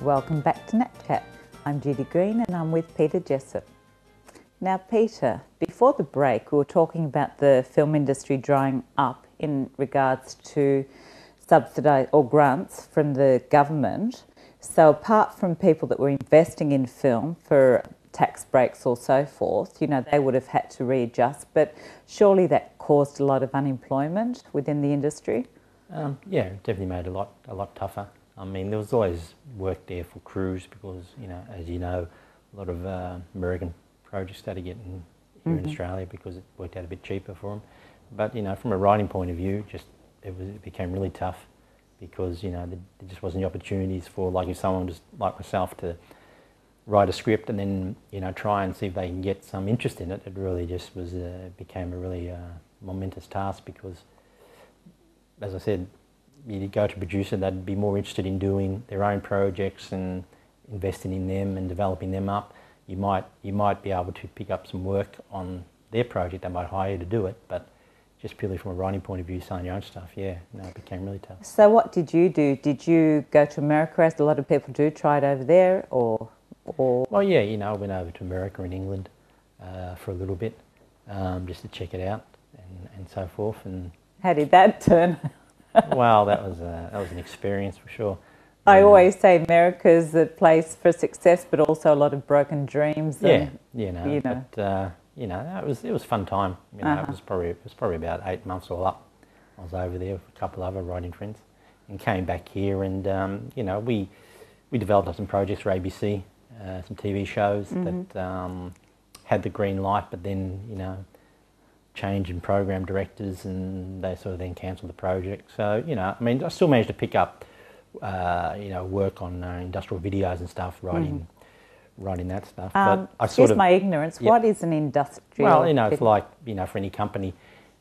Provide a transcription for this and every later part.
Welcome back to NatChat. I'm Judy Green and I'm with PeterJessop. Now Peter, before the break we were talking about the film industry drying up in regards to subsidise or grants from the government. So apart from people that were investing in film for tax breaks or so forth, you know, they would have had to readjust, but surely that caused a lot of unemployment within the industry? Yeah, it definitely made it a lot tougher. I mean, there was always work there for crews because, you know, as you know, a lot of American projects started getting here in Australia because it worked out a bit cheaper for them. But, you know, from a writing point of view, it became really tough because, you know, there just wasn't the opportunities for, like, if someone just like myself to write a script and then, you know, try and see if they can get some interest in it. It really just was became a really momentous task because, as I said, you go to a producer, they'd be more interested in doing their own projects and investing in them and developing them up. You might be able to pick up some work on their project, they might hire you to do it, but just purely from a writing point of view, selling your own stuff, yeah, no, it became really tough. So what did you do? Did you go to America, as a lot of people do, try it over there, or? Well, yeah, you know, I went over to America and England for a little bit, just to check it out and so forth. And how did that turn? Well, that was an experience for sure. I always say America's the place for success, but also a lot of broken dreams. Yeah, and, but you know, it was a fun time. You know, it was probably about 8 months all up. I was over there with a couple of other writing friends, and came back here, and you know, we developed some projects for ABC, some TV shows that had the green light, but then, you know, change in program directors and they sort of then cancelled the project. So, you know, I mean, I still managed to pick up, you know, work on industrial videos and stuff, writing that stuff. But I sort of, my ignorance, what is an industrial? Well, you know, it's like, you know, for any company,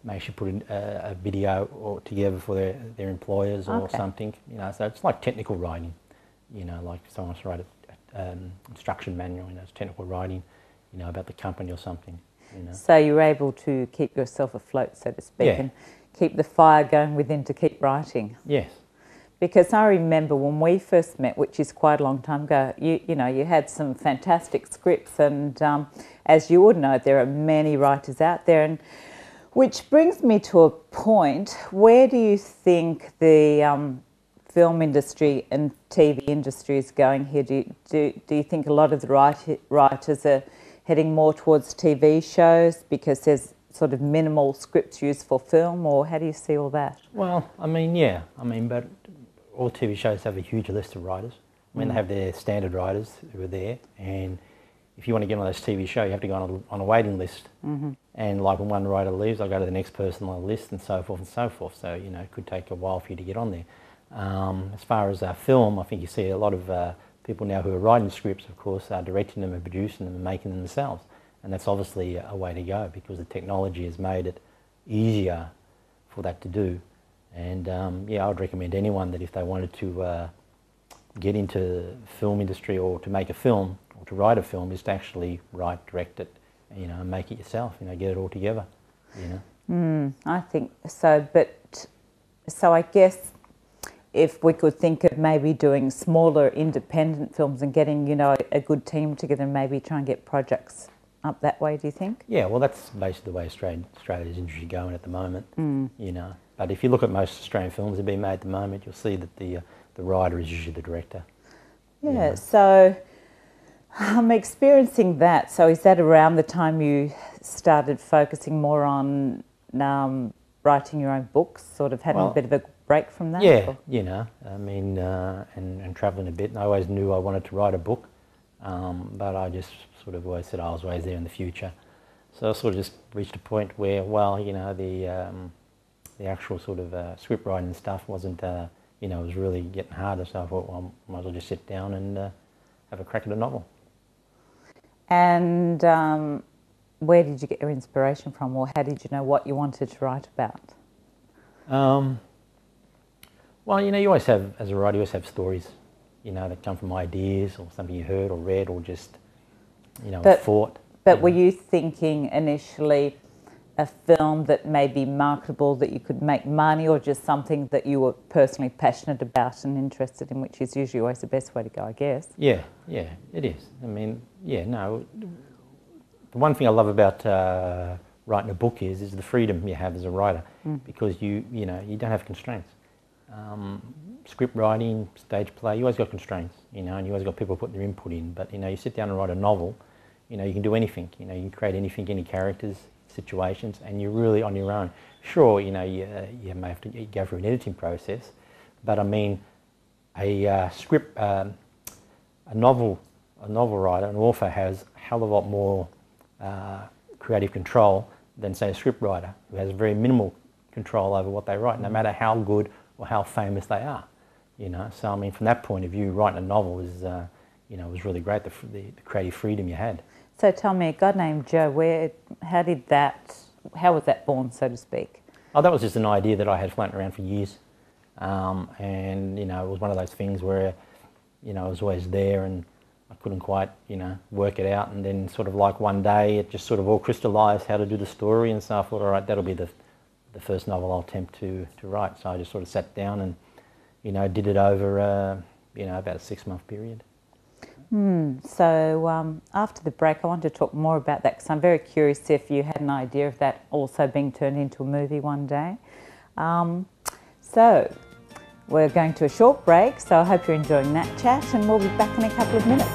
they should put a video together for their employers or something, you know, so it's like technical writing, you know, like if someone wants to write an instruction manual, you know, it's technical writing, you know, about the company or something. You know. So you're able to keep yourself afloat, so to speak, and keep the fire going within to keep writing. Yes. Because I remember when we first met, which is quite a long time ago, you know, you had some fantastic scripts, and as you would know, there are many writers out there, and which brings me to a point, where do you think the film industry and TV industry is going here? Do you think a lot of the writers are heading more towards TV shows because there's sort of minimal scripts used for film, or how do you see all that? Well, I mean, yeah. I mean, but all TV shows have a huge list of writers. I mean, they have their standard writers who are there, and if you want to get on those TV shows, you have to go on a waiting list. And like when one writer leaves, I'll go to the next person on the list and so forth and so forth. So, you know, it could take a while for you to get on there. As far as film, I think you see a lot of people now who are writing scripts, of course, are directing them and producing them and making them themselves. And that's obviously a way to go because the technology has made it easier for that to do. And yeah, I would recommend anyone that if they wanted to get into the film industry or to make a film or to write a film, is to actually write, direct it, you know, and make it yourself, you know, get it all together, you know. I think so, but so I guess if we could think of maybe doing smaller independent films and getting, you know, a good team together and maybe try and get projects up that way, do you think? Yeah, well, that's basically the way Australia's industry is going at the moment, you know. But if you look at most Australian films that are being made at the moment, you'll see that the writer is usually the director. Yeah, you know. So I'm experiencing that. So is that around the time you started focusing more on writing your own books, sort of having a bit of a break from that? Yeah, you know, I mean, and travelling a bit. And I always knew I wanted to write a book, but I just sort of always said I was always there in the future. So I sort of just reached a point where, well, you know, the actual sort of script writing and stuff wasn't, you know, it was really getting harder. So I thought, well, I might as well just sit down and have a crack at a novel. And where did you get your inspiration from, or how did you know what you wanted to write about? Well, you know, you always have, as a writer, you always have stories, you know, that come from ideas or something you heard or read or just, you know, thought. But were you thinking initially a film that may be marketable, that you could make money, or just something that you were personally passionate about and interested in, which is usually always the best way to go, I guess. Yeah, it is. I mean, yeah, no. The one thing I love about writing a book is the freedom you have as a writer, because you don't have constraints. Script writing, stage play, you always got constraints, and you always got people putting their input in. But you sit down and write a novel, you can do anything. You can create anything, any characters, situations, and you're really on your own. Sure, you may have to go through an editing process, but I mean, a novel writer, an author, has a hell of a lot more creative control than, say, a script writer, who has very minimal control over what they write, no matter how good or how famous they are. So I mean, from that point of view, writing a novel is, was really great. The creative freedom you had. So tell me, a guy named Joe, how was that born, so to speak? Oh, that was just an idea that I had floating around for years, and it was one of those things where, I was always there, and I couldn't quite, work it out, and then sort of like one day it just sort of all crystallised how to do the story, and so I thought, all right, that'll be the first novel I'll attempt to write. So I just sort of sat down and, did it over, about a 6-month period. So after the break, I want to talk more about that, because I'm very curious if you had an idea of that also being turned into a movie one day. So we're going to a short break, so I hope you're enjoying NatChat, and we'll be back in a couple of minutes.